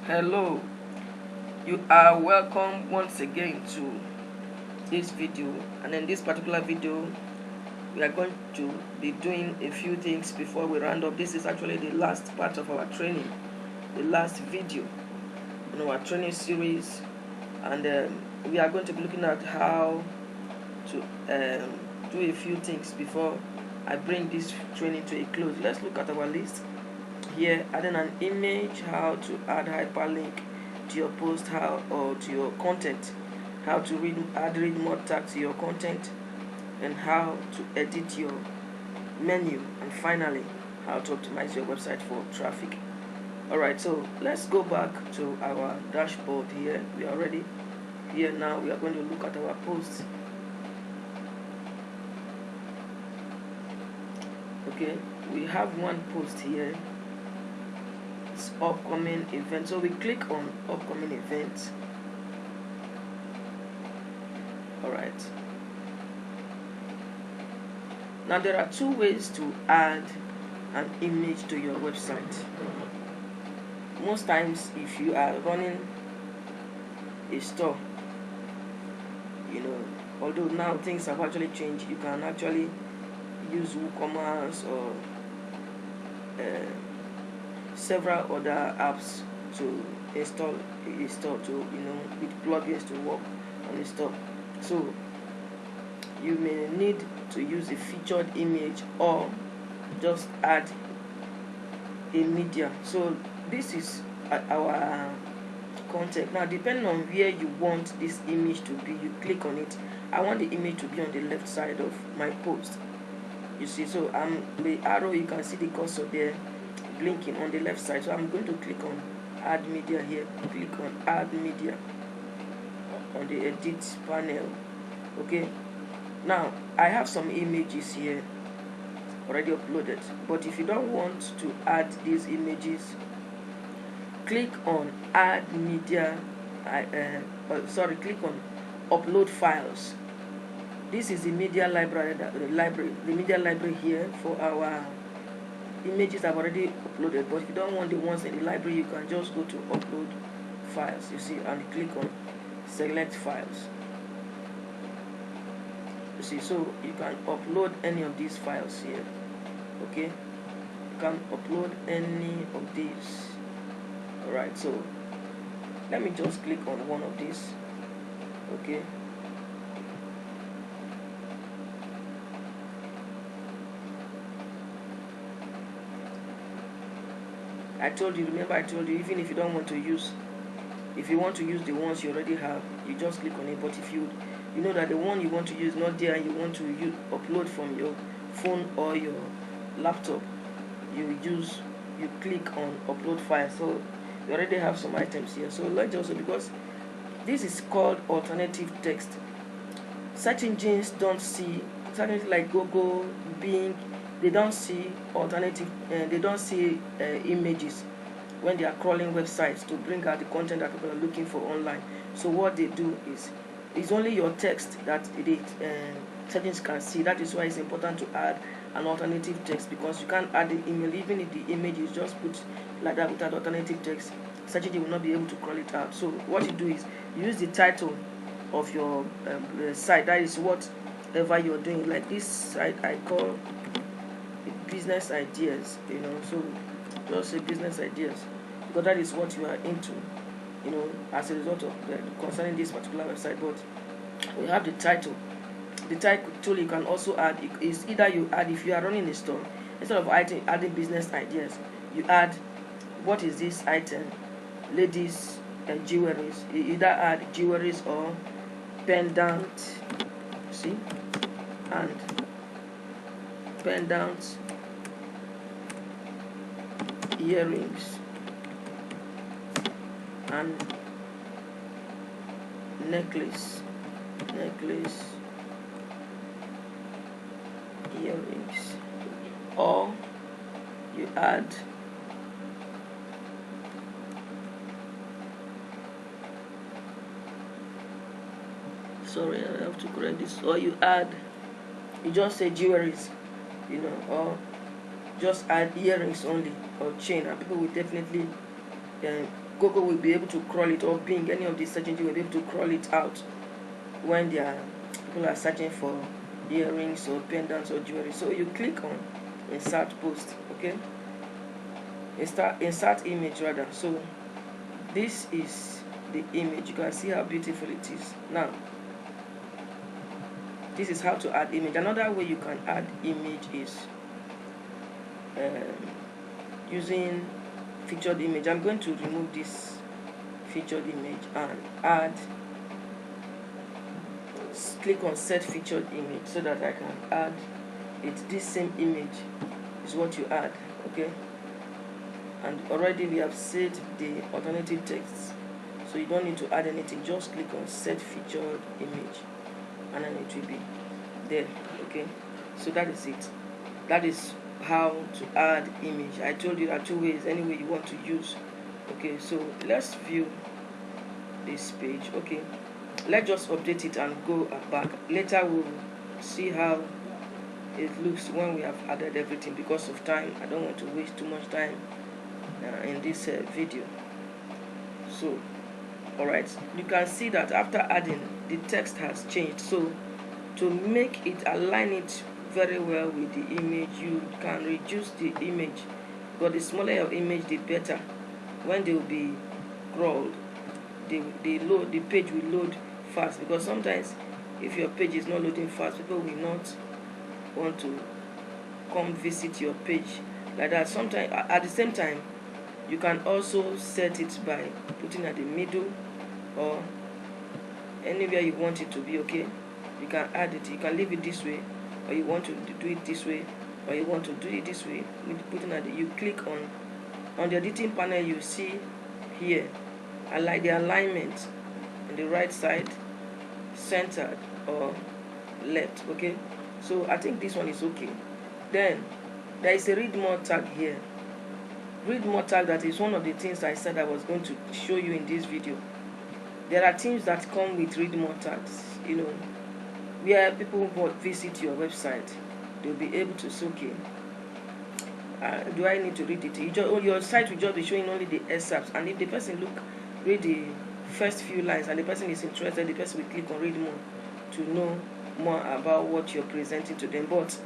Hello, you are welcome once again to this video, and in this particular video we are going to be doing a few things before we round up. This is actually the last part of our training, the last video in our training series, and we are going to be looking at how to do a few things before I bring this training to a close. Let's look at our list here. Adding an image, how to add hyperlink to your post, how or to your content, how to add read more tags to your content, and how to edit your menu, and finally how to optimize your website for traffic. Alright, so let's go back to our dashboard here. We are already here now. We are going to look at our posts. Okay, we have one post here. It's upcoming event, so we click on upcoming events. Alright, now there are two ways to add an image to your website. Most times if you are running a store, although now things have actually changed, you can actually use WooCommerce or several other apps to install a store, to with plugins to work on a store. So you may need to use a featured image or just add a media. So this is our content. Now, depending on where you want this image to be, you click on it. I want the image to be on the left side of my post. You see, so the arrow, you can see the cursor there blinking on the left side. So I'm going to click on add media here. Click on add media on the edit panel. Okay, now I have some images here already uploaded, but if you don't want to add these images, click on add media. Click on upload files. This is the media library, the media library here for our images I've already uploaded. But if you don't want the ones in the library, you can just go to upload files, you see, and click on select files. You see, so you can upload any of these files here. Okay, you can upload any of these. Alright, so let me just click on one of these. Okay, remember I told you, even if you don't want to use, if you want to use the ones you already have, you just click on it. But if you know that the one you want to use is not there and you want to upload from your phone or your laptop, you click on upload file. So you already have some items here. So let's also, because this is called alternative text, search engines don't see, certainly like Google, Bing, they don't see alternative, they don't see images when they are crawling websites to bring out the content that people are looking for online. So what they do is, it's only your text that the search engines can see. That is why it's important to add an alternative text, because you can't add the email. Even if the image is just put like that without alternative text, search engine will not be able to crawl it out. So what you do is you use the title of your site. That is whatever you're doing. Like this site I call business ideas, so just say business ideas, because that is what you are into, as a result of concerning this particular website. But we have the title. The title you can also add is either you add, if you are running a store, instead of adding business ideas, you add what is this item, ladies and jewelries. You either add jewelries or pendant, see, and pendants, earrings, and necklace, earrings, or you add I have to correct this, or you just say jewelries, or just add earrings only, or chain, and people will definitely Google will be able to crawl it, or Bing, any of these search engines will be able to crawl it out when people are searching for earrings or pendants or jewelry. So you click on insert post, okay, insert image rather. So this is the image. You can see how beautiful it is. Now this is how to add image. Another way you can add image is using featured image. I'm going to remove this featured image and add, click on set featured image so that I can add it. This same image is what you add, okay, and already we have set the alternative text, so you don't need to add anything. Just click on set featured image and then it will be there, okay. So that is it. That is how to add image. I told you there are two ways, any way you want to use. Okay, so let's view this page. Okay, let's just update it and go back. Later we'll see how it looks when we have added everything. Because of time, I don't want to waste too much time in this video. So alright, you can see that after adding, the text has changed. So to make it align it very well with the image, you can reduce the image, but the smaller your image the better. When they will be crawled, the page will load fast, because sometimes if your page is not loading fast, people will not want to come visit your page like that. Sometimes at the same time, you can also set it by putting at the middle or anywhere you want it to be, okay. You can add it, you can leave it this way, or you want to do it this way, or you want to do it this way. Putting at you click on the editing panel, you see here, I like the alignment on the right side, centered or left, okay. So I think this one is okay. Then there is a read more tag here. Read more tag, that is one of the things I said I was going to show you in this video. There are things that come with read more tags, you know, where people visit your website, they'll be able to say, okay, do I need to read it? Your site will just be showing only the excerpts, and if the person read the first few lines and the person is interested, the person will click on read more to know more about what you're presenting to them. But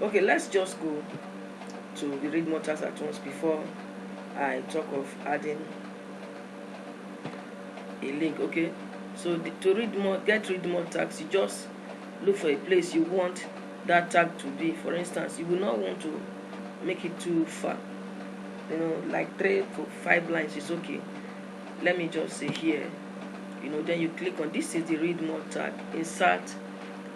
okay, let's just go to the read more tags at once before I talk of adding a link, okay. So to get read more tags, you just look for a place you want that tag to be. For instance, you will not want to make it too far, you know, like 3 to 5 lines is okay. Let me just say here, you know, then you click on this is the read more tag, insert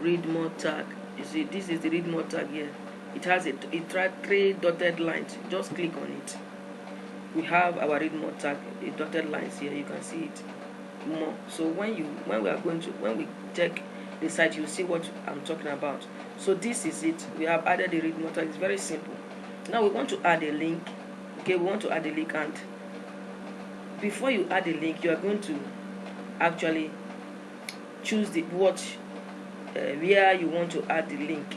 read more tag. You see, this is the read more tag here. It has a 3 dotted lines. Just click on it. We have our read more tag, the dotted lines here. You can see it more. So when we check the site, you'll see what I'm talking about. So this is it. We have added the read more tag. It's very simple. Now we want to add a link. Okay, we want to add a link, and before you add a link, you are going to actually choose where you want to add the link,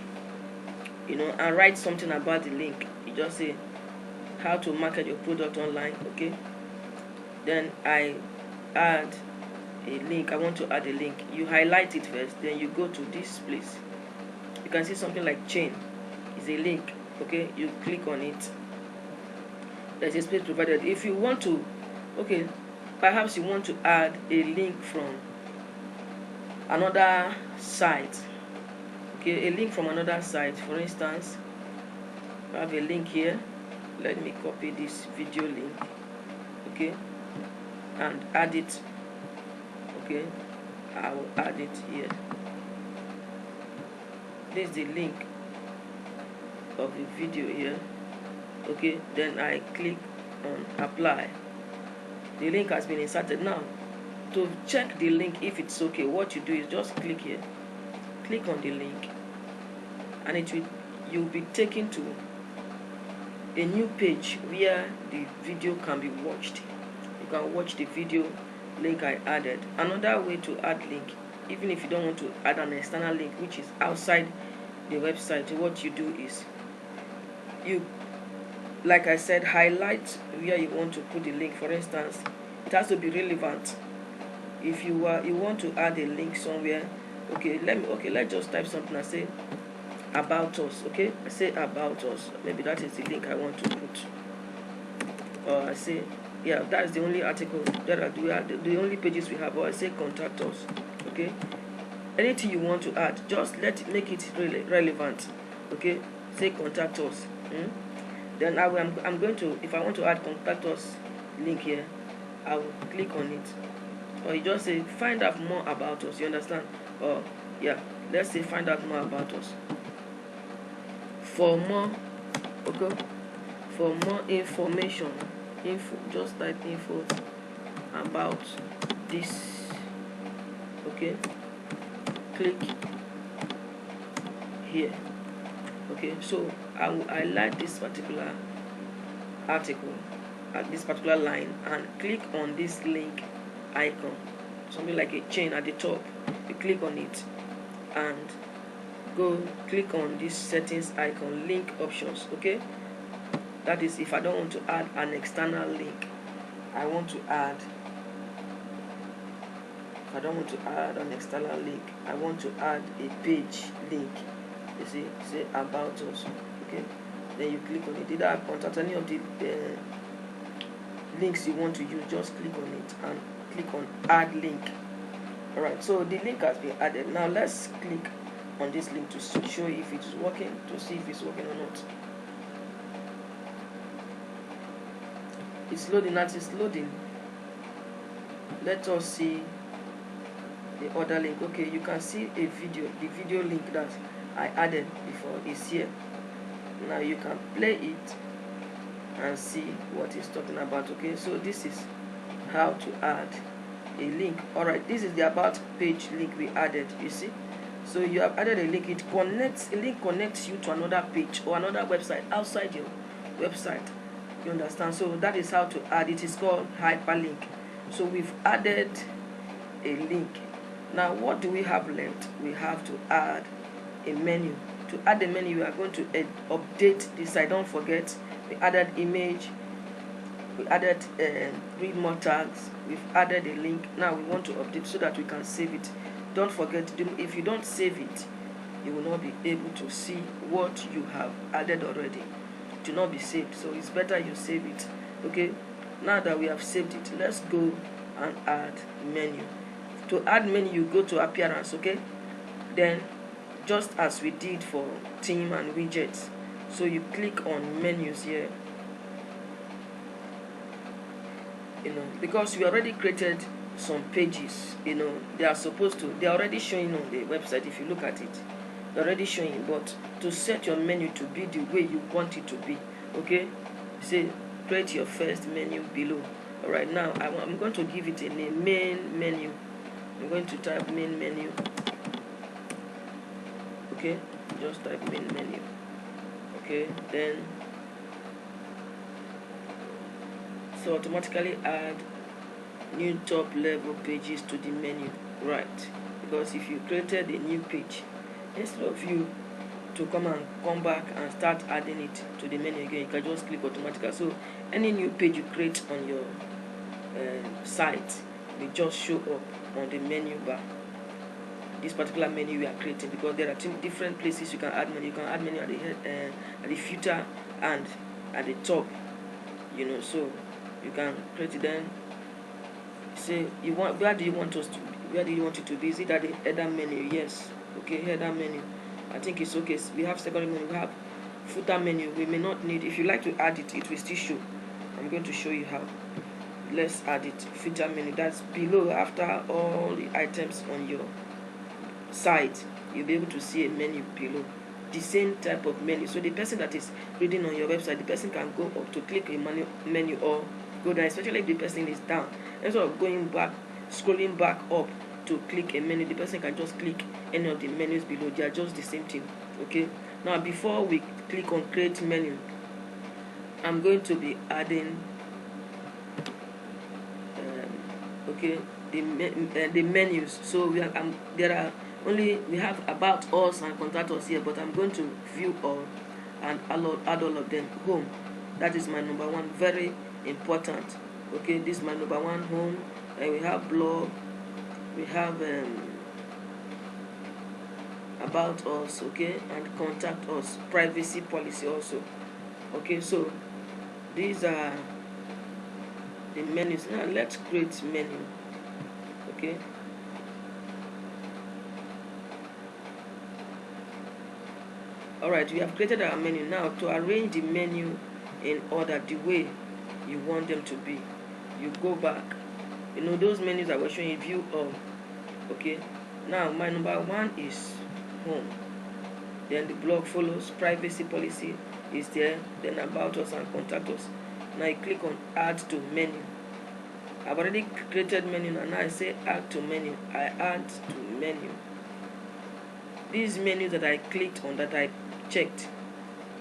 you know, and write something about the link. You just say how to market your product online, okay. Then I add a link. I want to add a link. You highlight it first, then you go to this place. You can see something like chain is a link, okay. You click on it. There's a space provided. If you want to, okay, perhaps you want to add a link from another site, okay, a link from another site. For instance, I have a link here. Let me copy this video link, okay, and add it. Okay, I will add it here. This is the link of the video here, okay. Then I click on apply. The link has been inserted. Now to check the link if it's okay, what you do is just click here, click on the link, and you'll be taken to a new page where the video can be watched. You can watch the video link I added. Another way to add link, even if you don't want to add an external link which is outside the website, what you do is you like I said, highlight where you want to put the link. For instance, it has to be relevant. If you want to add a link somewhere, let's just type something and say about us. Okay, I say about us, maybe that is the link I want to put. Or I say, yeah, that's the only article that the only pages we have. Or I say contact us. Okay, anything you want to add, just make it really relevant. Okay, say contact us. Then I'm going to, if I want to add contact us link here, I will click on it. Or you just say find out more about us. You understand? Or yeah, let's say find out more about us. For more, okay, for more information, just type info about this. Okay, click here. Okay, so I like this particular article at this particular line and click on this link icon, something like a chain at the top. You click on it and go click on this settings icon, link options. Okay, that is if I don't want to add an external link. I want to add, if I don't want to add an external link, I want to add a page link. You see, say about us. Okay, then you click on it. Did I contact any of the links you want to use? Just click on it and click on add link. Alright, so the link has been added. Now let's click on this link to show if it's working, to see if it's working or not. It's loading. As it's loading, let us see the other link. Okay, you can see a video, the video link that I added before is here. Now you can play it and see what it's talking about. Okay, so this is how to add a link. Alright, this is the about page link we added. You see, so you have added a link. It connects, a link connects you to another page or another website outside your website. You understand? So that is how to add. It is called hyperlink. So we've added a link. Now what do we have left? We have to add a menu. To add a menu, we are going to update this site. Don't forget, we added image, we added read more tags, we've added a link. Now we want to update so that we can save it. Don't forget, if you don't save it, you will not be able to see what you have added already. It will not be saved, so it's better you save it. Okay, now that we have saved it, let's go and add menu. To add menu, you go to appearance. Okay, then just as we did for theme and widgets, so you click on menus here. Because we already created some pages, they are already showing on the website. If you look at it, they're already showing. But to set your menu to be the way you want it to be, okay, say create your first menu below. Alright, now I'm going to give it a name, main menu. I'm going to type main menu. Okay, just type main menu. Okay, then so automatically add new top level pages to the menu. Right, because if you created a new page, instead of you to come back and start adding it to the menu again, you can just click automatically. So any new page you create on your site will just show up on the menu bar. This particular menu we are creating, because there are two different places you can add menu. You can add menu at the head, at the footer, and at the top. So you can create it. Then say where do you want it to be? Is it at the header menu? Yes. Okay, header menu. I think it's okay. We have secondary menu. We have footer menu. We may not need. If you like to add it, it will still show. I'm going to show you how. Let's add it. Footer menu. That's below, after all the items on your site. You'll be able to see a menu below, the same type of menu. So the person that is reading on your website, the person can go up to click a menu or go down, especially if the person is down. Instead of scrolling back up to click a menu, the person can just click any of the menus below. They are just the same thing. Okay, now before we click on create menu, I'm going to be adding the menus. So we have about us and contact us here, but I'm going to view all and add all of them. Home. That is my number one, very important. Okay, this is my number one, home. We have blog, we have about us, okay, and contact us, privacy policy also. Okay, so these are the menus. Now let's create menu. Okay, alright, we have created our menu. Now to arrange the menu in order the way you want them to be, you go back. You know those menus I was showing you, view all. Okay, now my number one is home, then the blog follows, privacy policy is there, then about us and contact us. Now you click on add to menu. I've already created menu, and now I say add to menu. I add to menu. These menus that I clicked on, that I checked,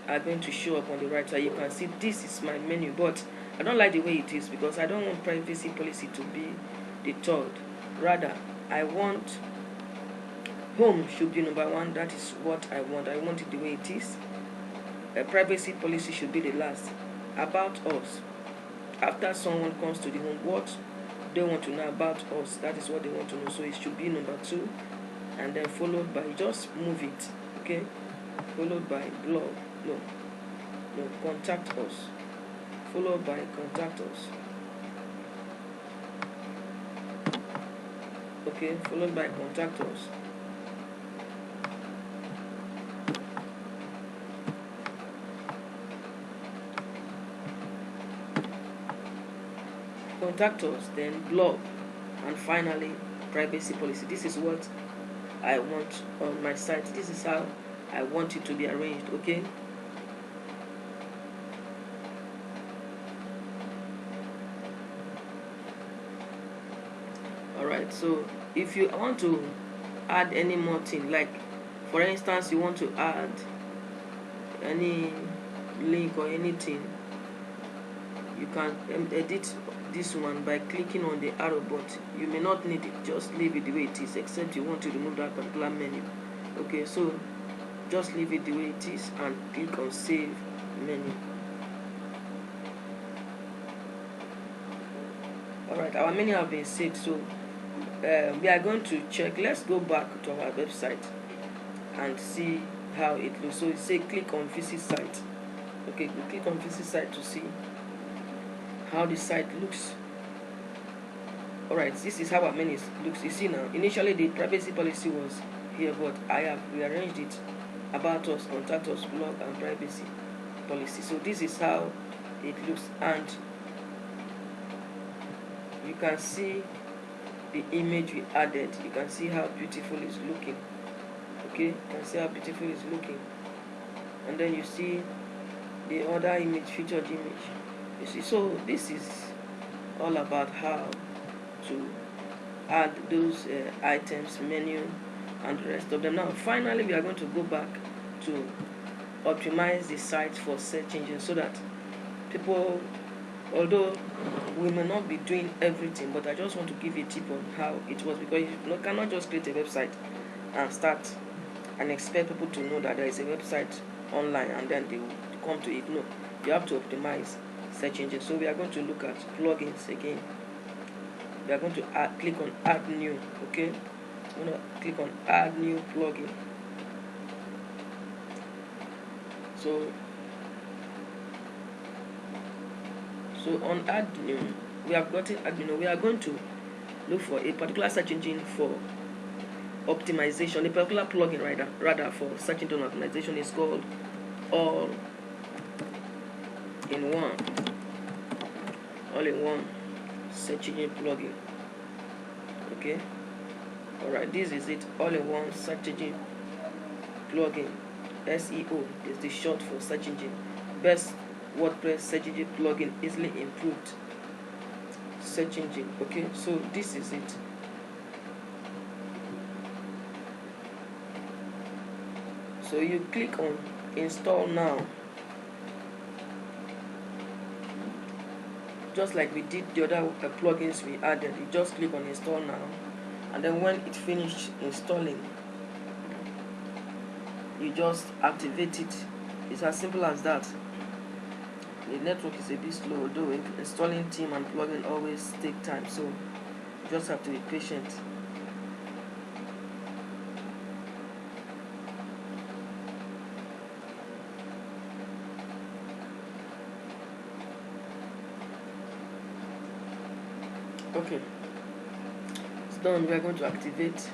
are going to show up on the right side. You can see this is my menu, but I don't like the way it is because I don't want privacy policy to be the third. Rather, I want home should be number one. That is what I want. I want it the way it is. Privacy policy should be the last. About us, after someone comes to the home, what they want to know about us, that is what they want to know. So it should be number two, and then followed by, just move it, okay, followed by blog, no, contact us, followed by contact us, okay, followed by contact us. Contact us, then blog, and finally privacy policy. This is what I want on my site. This is how I want it to be arranged. Okay, alright, so if you want to add any more thing, like for instance you want to add any link or anything, you can edit this one by clicking on the arrow, but you may not need it. Just leave it the way it is, except you want to remove that particular menu. Okay, so just leave it the way it is and click on save menu. Alright, our menu have been saved, so we are going to check. Let's go back to our website and see how it looks. So it say click on visit site. Okay, we click on visit site to see how the site looks. Alright, this is how our menu looks. You see now, initially the privacy policy was here, but I have rearranged it. About us, contact us, blog, and privacy policy. So this is how it looks, and you can see the image we added. You can see how beautiful it's looking. Okay, you can see how beautiful it's looking, and then you see the other image, featured image. You see, so this is all about how to add those items, menu, and the rest of them. Now finally we are going to go back to optimize the site for search engines, so that people, although we may not be doing everything, but I just want to give you a tip on how it was, because you cannot just create a website and start and expect people to know that there is a website online and then they will come to it. No, you have to optimize search engine. So we are going to look at plugins again. We are going to click on add new. Okay, I'm going to click on add new plugin. So on add new, we have gotten add new. We are going to look for a particular search engine for optimization. A particular plugin rather for search engine optimization is called all in one search engine plugin. Okay, alright, this is it, all in one search engine plugin. SEO is the short for search engine. Best WordPress search engine plugin, easily improved search engine. Okay, so this is it. So you click on install now, just like we did the other plugins we added. You just click on install now, and then when it finished installing, you just activate it. It's as simple as that. the network is a bit slow, though installing theme and plugin always take time, so you just have to be patient. Okay, it's done. We are going to activate.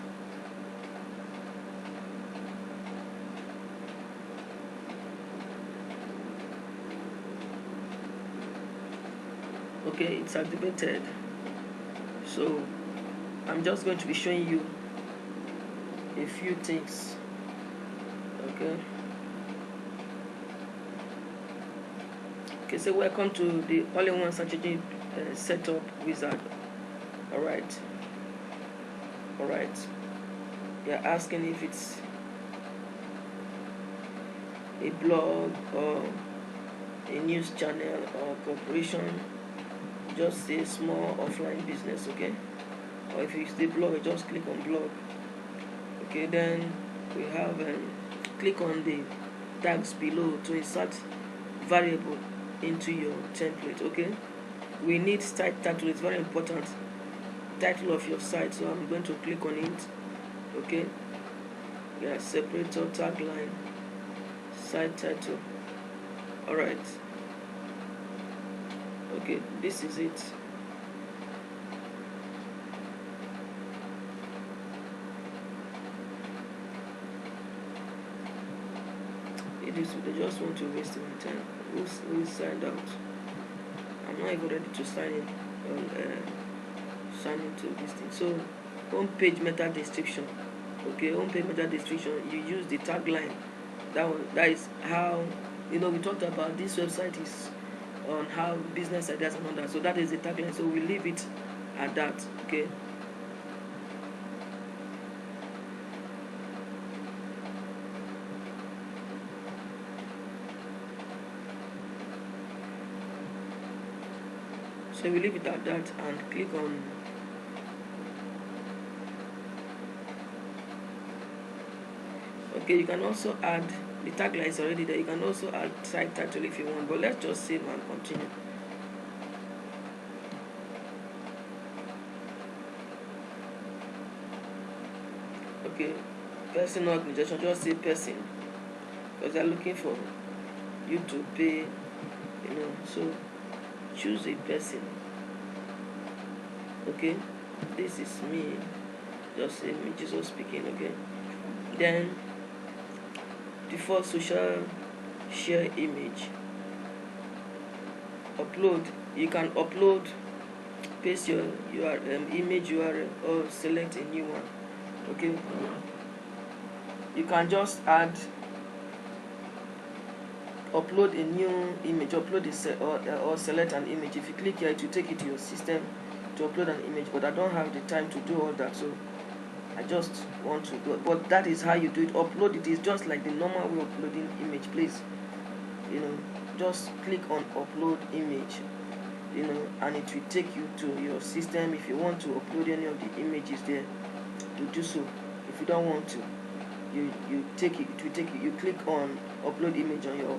Okay, it's activated. So I'm just going to be showing you a few things. Okay. Okay, so welcome to the all-in-one search engine setup wizard. All right. You're asking if it's a blog or a news channel or corporation. Just say small offline business, okay? Or if it's the blog, just click on blog. Okay, then we have click on the tags below to insert variable into your template. Okay, we need site title. It's very important. Title of your site, so I'm going to click on it. Okay, yeah, separator, tagline, site title. All right. Okay, this is it. They just want to waste my time. Who signed out? I'm not even ready to sign in. Sign into this thing. So, home page meta description. Okay, home page meta description. You use the tagline. That is how, we talked about this website is on how business ideas and all that. So that is the tagline. So we leave it at that. Okay. So we leave it at that and click on okay. You can also add the tagline is already there. You can also add site title if you want, but let's just save and continue. Okay, person organization, just say person, because they're looking for you to pay, so choose a person. Okay, this is me, just say me, Jesus speaking. Okay, then default social share image, upload. You can upload, paste your image URL, or select a new one. Okay, you can just upload a new image, or select an image. If you click here, it will take you to your system to upload an image, but I don't have the time to do all that, so I just want to go. But that is how you do it. Upload it is just like the normal way of uploading image. Please, just click on upload image, and it will take you to your system. If you want to upload any of the images there, you do so. If you don't want to, you take it. It will take you. You click on upload image on your,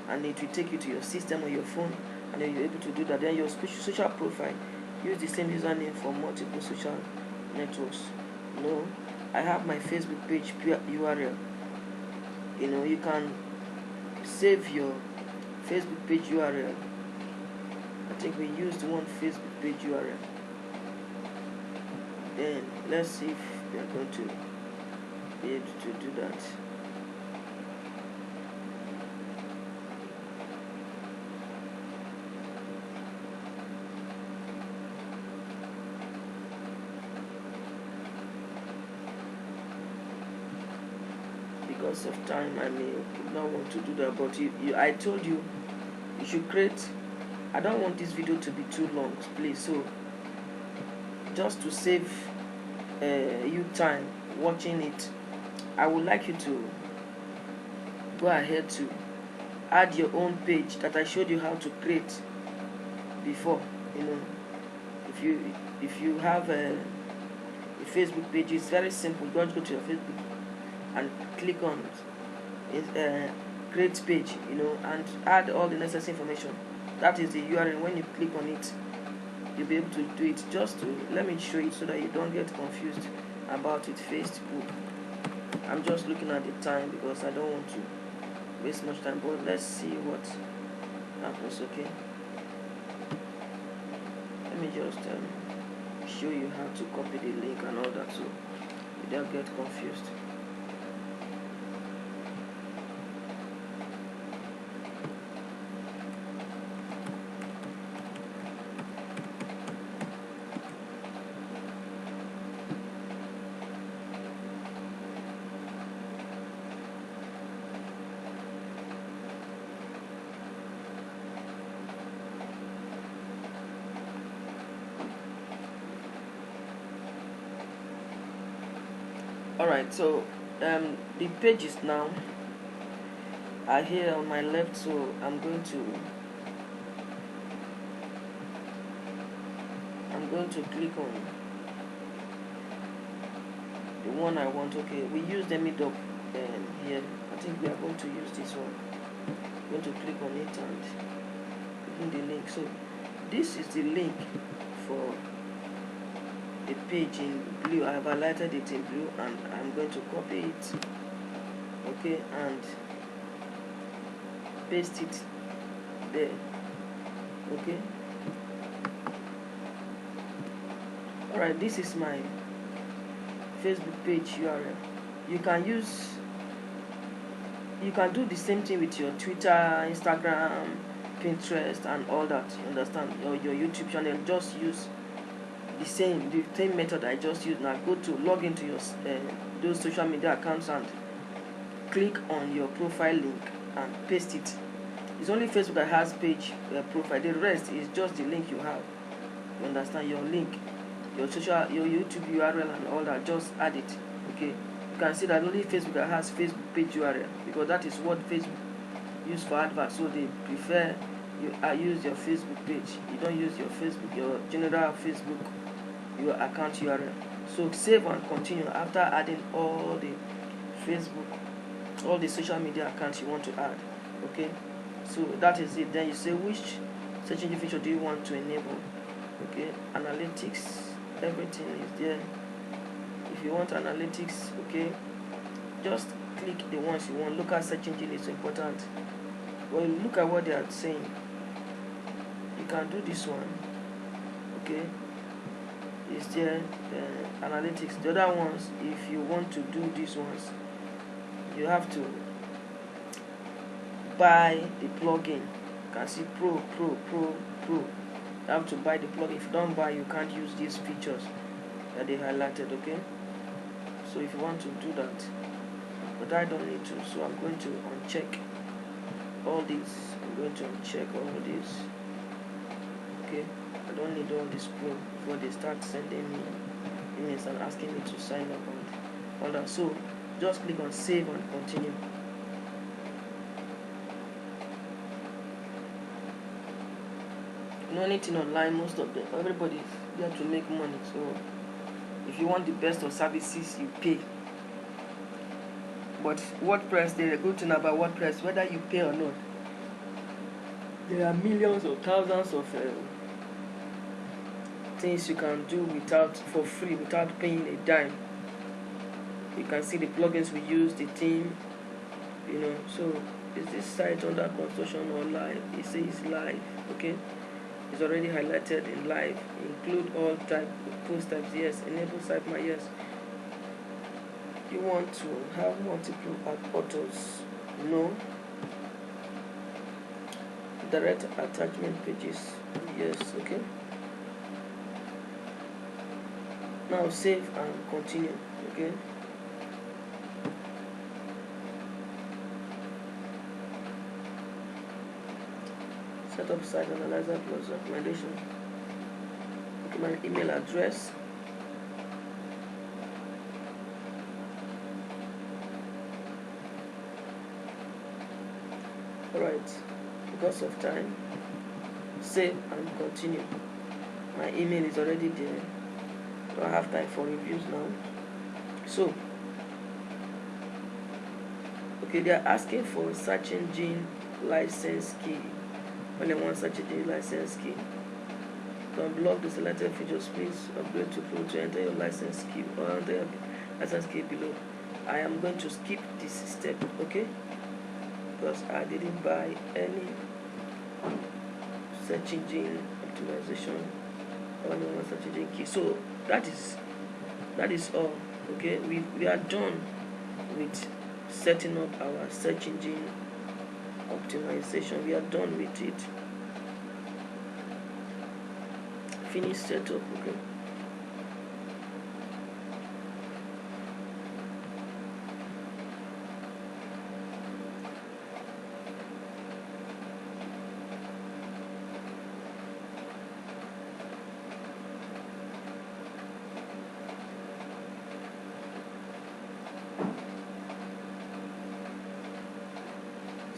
and it will take you to your system or your phone, and then you're able to do that. Then your social profile, use the same username for multiple social networks. I have my Facebook page URL. You can save your Facebook page URL. I think we used one Facebook page URL. Then let's see if we are going to be able to do that. Because of time, I may not want to do that, but I told you should create. I don't want this video to be too long, please. So just to save you time watching it, I would like you to go ahead to add your own page that I showed you how to create before. If you have a Facebook page, it's very simple. Just go to your Facebook and click on create page, and add all the necessary information. that is the URL. When you click on it, you'll be able to do it. Just to let me show you so that you don't get confused about it. Facebook. I'm just looking at the time because I don't want to waste much time, but let's see what happens. Okay, let me just show you how to copy the link and all that, so you don't get confused. Alright, so the pages now are here on my left, so I'm going to click on the one I want. Okay, we use the mid up here. I think we are going to use this one. I'm going to click on it and click the link. So this is the link for the page in blue. I have highlighted it in blue and I'm going to copy it, okay, and paste it there. Okay, alright, this is my Facebook page URL. You can do the same thing with your Twitter, Instagram, Pinterest and all that, you understand, your YouTube channel. Just use the same method I just used. Now go to log into your those social media accounts and click on your profile link and paste it. It's only Facebook that has page profile. The rest is just the link you have. You understand? Your link, your YouTube URL and all that. Just add it. Okay. You can see that only Facebook that has Facebook page URL, because that is what Facebook use for adverts. So they prefer you use your Facebook page. You don't use your general Facebook your account URL. So save and continue after adding all the social media accounts you want to add. Okay, so that is it. Then you say which search engine feature do you want to enable. Okay, analytics, everything is there. If you want analytics, okay, just click the ones you want. Local search engine is important. Well, look at what they are saying. You can do this one. Okay, is there analytics. The other ones, if you want to do these ones, you have to buy the plugin. You can see pro. You have to buy the plugin. If you don't buy, you can't use these features that they highlighted. Okay, so if you want to do that, but I don't need to, so I'm going to uncheck all these. I'm going to uncheck all these. Okay, I don't need all this pro before they start sending me emails and asking me to sign up and all that. So just click on save and continue. You know, anything online, most of them, everybody is there to make money. So if you want the best of services, you pay. But WordPress, the good thing about WordPress, whether you pay or not, there are millions or thousands of things you can do for free without paying a dime. You can see the plugins we use, the theme, you know. So is this site under construction or live? It says live. Okay, it's already highlighted in live. Include all post types, yes. Enable sitemap, yes. You want to have multiple autos, no. Direct attachment pages, yes. Okay, now save and continue. Okay, set up site analyzer plus recommendation. Okay, my email address. Alright, because of time, save and continue. My email is already there. Don't have time for reviews now. So okay, they are asking for search engine license key. Only one search engine license key. To unblock the selected features, please upgrade to Pro to enter your license key or enter your license key below. I am going to skip this step, okay? Because I didn't buy any search engine optimization or only one search engine key. So that is all, okay? We are done with setting up our search engine optimization. We are done with it. Finish setup, okay?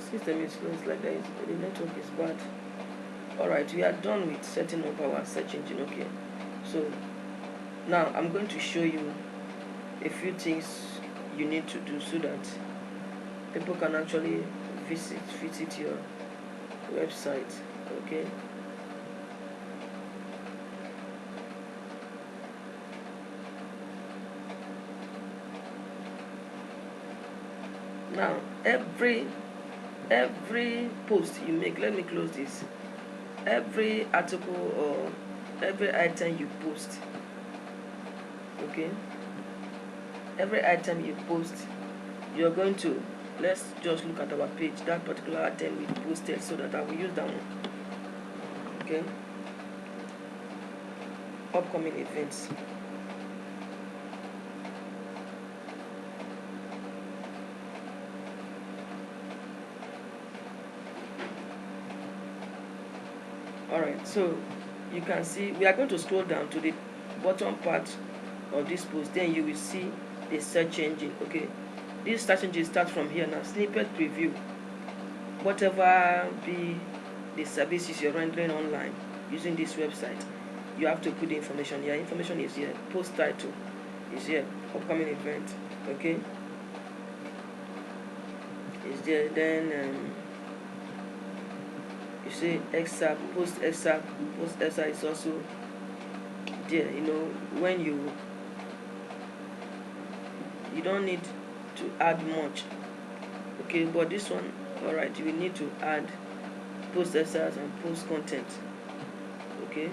System is slow, it's like that. The network is bad. Alright, we are done with setting up our search engine, okay? So now I'm going to show you a few things you need to do so that people can actually visit your website, okay? Now every post you make, let me close this, every article or every item you post, okay, every item you post, you're going to, let's just look at our page, that particular item we posted, so that I will use that one, okay? Upcoming events. Alright, so you can see we are going to scroll down to the bottom part of this post, then you will see the search engine, okay? This search engine starts from here now. Snippet preview, whatever be the services you're rendering online using this website, you have to put the information here. Information is here, post title is here, upcoming event, okay, is there. Then you see excerpt, post excerpt is also there. You know, when you don't need to add much, okay, but this one, alright, you will need to add post excerpts and post content, okay.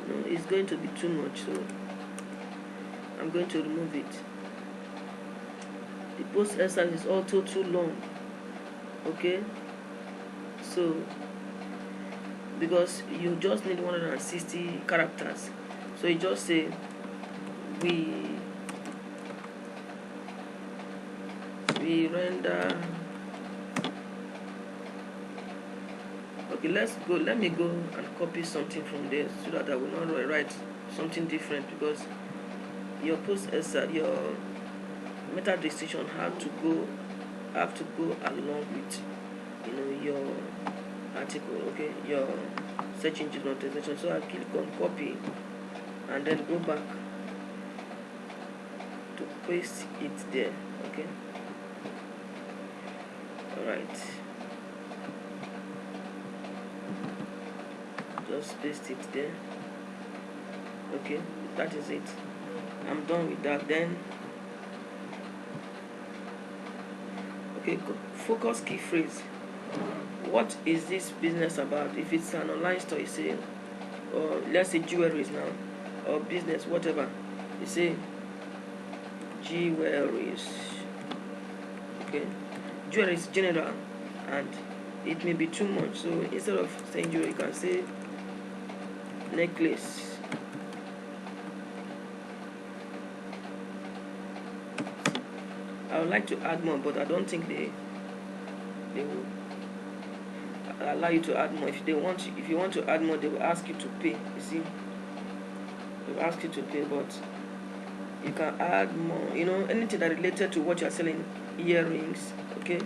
No, it's going to be too much, so I'm going to remove it. The post excerpt is also too long, okay, so because you just need 160 characters, so you just say we render, okay, let me go and copy something from there so that I will not write something different, because your post excerpt, your meta description have to go along with, you know, your article, okay, your search engine optimization. So I click on copy and then go back to paste it there, okay. Alright, just paste it there, okay, that is it. I'm done with that. Then okay, focus key phrase. What is this business about? If it's an online store, you say, or let's say jewelries now, or business, whatever, you say jewelries, okay. Jewelry is general and it may be too much, so instead of saying jewelry, you can say necklace. I would like to add more, but I don't think they will allow you to add more. If you want to add more, they will ask you to pay. You see, they will ask you to pay, but you can add more. You know, anything that related to what you are selling. Earrings, okay,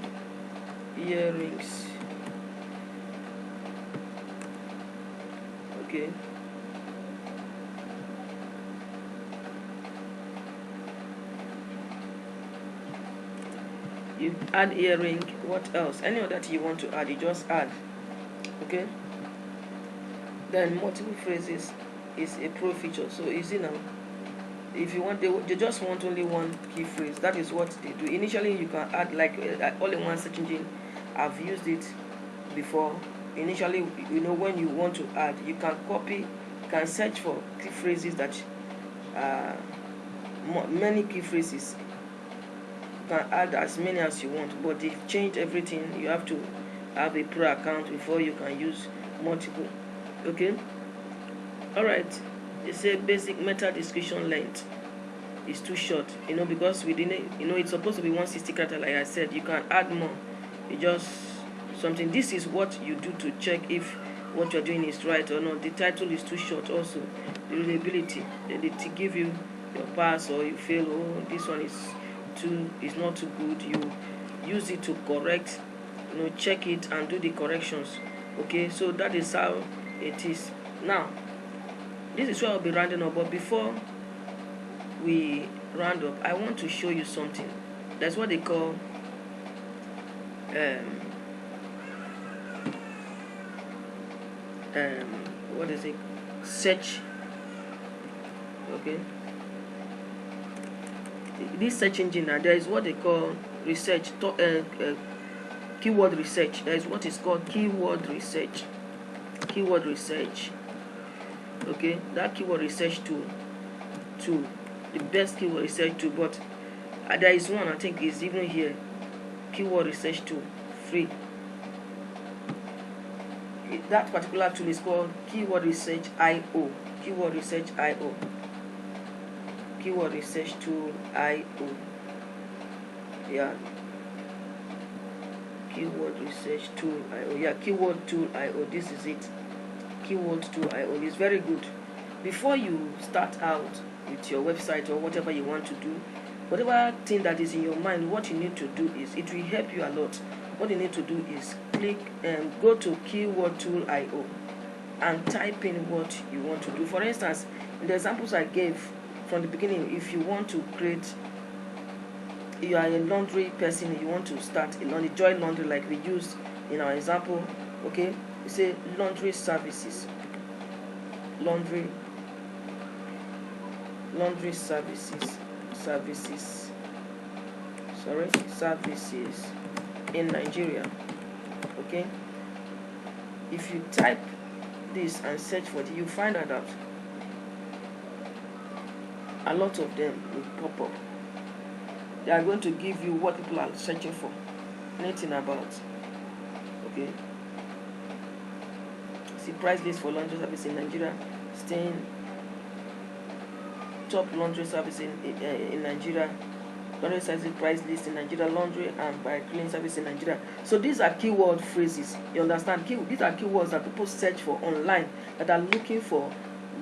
earrings, okay. You add earring. What else? Any other thing you want to add, you just add. Okay. Then multiple phrases is a pro feature. So easy now. If you want, they just want only one key phrase. That is what they do. Initially, you can add like all-in-one search engine. I've used it before. Initially, when you want to add, you can copy, you can search for key phrases that many key phrases. You can add as many as you want, but they've changed everything. You have to have a pro account before you can use multiple. Okay. All right. They say basic meta description length is too short, because we didn't, it's supposed to be 160 characters. Like I said, you can add more. You just something. This is what you do to check if what you're doing is right or not. The title is too short. Also, the readability. They give you your pass or you feel, oh, this one is not too good. You use it to correct, check it and do the corrections. Okay, so that is how it is. Now, this is where I'll be rounding up, but before we round up, I want to show you something. That's what they call what is it? Search. Okay. This search engine now, there is what they call research, keyword research. There is what is called keyword research. Keyword research. Okay, that keyword research tool, the best keyword research tool. But there is one, I think is even here, keyword research tool, free. That particular tool is called keyword research IO. Keyword research IO. Keyword research tool IO. Yeah. Keyword research tool IO. Yeah, keyword tool IO. This is it. Keyword tool IO is very good. Before you start out with your website or whatever you want to do, whatever thing that is in your mind, what you need to do is, it will help you a lot. What you need to do is click and go to keyword tool IO and type in what you want to do. For instance, in the examples I gave from the beginning, if you want to create, you are a laundry person, you want to start a laundry, join laundry like we used in our example. Okay, you say laundry services, laundry services in Nigeria. Okay, if you type this and search for it, you find out that a lot of them will pop up. They are going to give you what people are searching for, anything about. Okay, see price list for laundry service in Nigeria, staying top laundry service in Nigeria, laundry service price list in Nigeria, laundry and by cleaning service in Nigeria. So these are keyword phrases. You understand? These are keywords that people search for online, that are looking for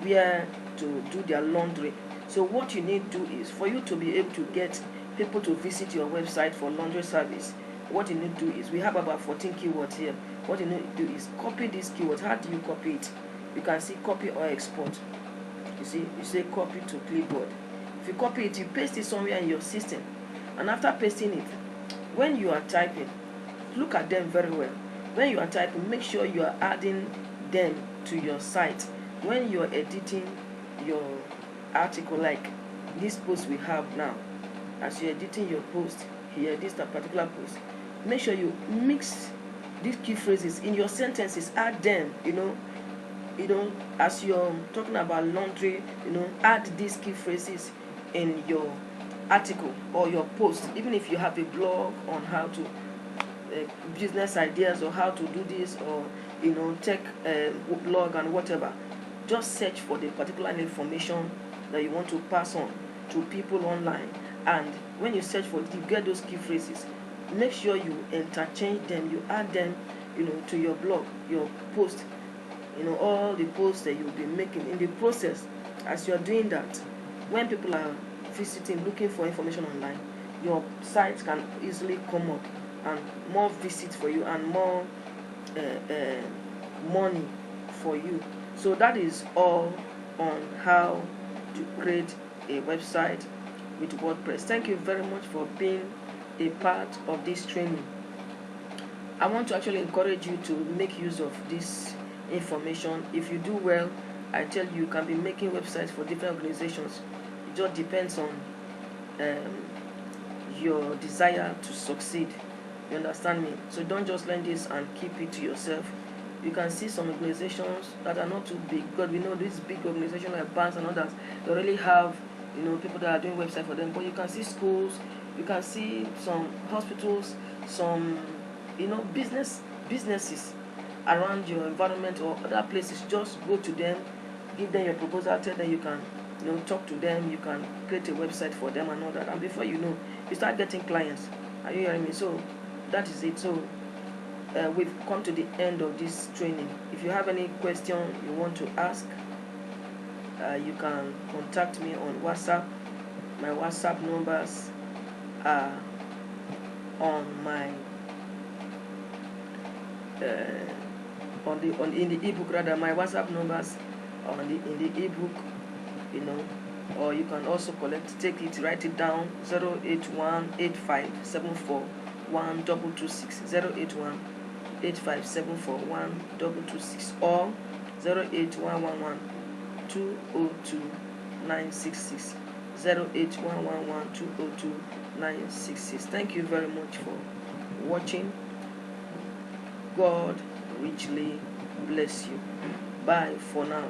where to do their laundry. So what you need to do is, for you to be able to get people to visit your website for laundry service, what you need to do is, we have about 14 keywords here. What you need to do is copy these keywords. How do you copy it? You can see copy or export. You see, you say copy to clipboard. If you copy it, you paste it somewhere in your system, and after pasting it, when you are typing, look at them very well. When you are typing, make sure you are adding them to your site. When you are editing your article, like this post we have now, as you're editing your post here, this particular post, make sure you mix these key phrases in your sentences, add them, as you're talking about laundry, add these key phrases in your article or your post. Even if you have a blog on how to business ideas or how to do this, or tech blog and whatever, just search for the particular information that you want to pass on to people online. And when you search for it, you get those key phrases. Make sure you interchange them, you add them to your blog, your post, all the posts that you'll be making. In the process, as you're doing that, when people are visiting, looking for information online, your site can easily come up, and more visits for you, and more money for you. So that is all on how to create a website with WordPress. Thank you very much for being a part of this training. I want to actually encourage you to make use of this information. If you do well, I tell you, you can be making websites for different organizations. It just depends on your desire to succeed. You understand me? So don't just learn this and keep it to yourself. You can see some organizations that are not too big, because we know these big organizations like banks and others, they already have, people that are doing website for them. But you can see schools, you can see some hospitals, some businesses around your environment or other places. Just go to them, give them your proposal, tell them you can talk to them, you can create a website for them and all that, and before you know, you start getting clients. Are you hearing me? So that is it. So we've come to the end of this training. If you have any question you want to ask, you can contact me on WhatsApp. My WhatsApp numbers are on my in the ebook. Rather, my WhatsApp numbers are in the ebook, or you can also take it, write it down: 08185741226, 08185741226, or 08111202966, 08111202966. Thank you very much for watching. God richly bless you. Bye for now.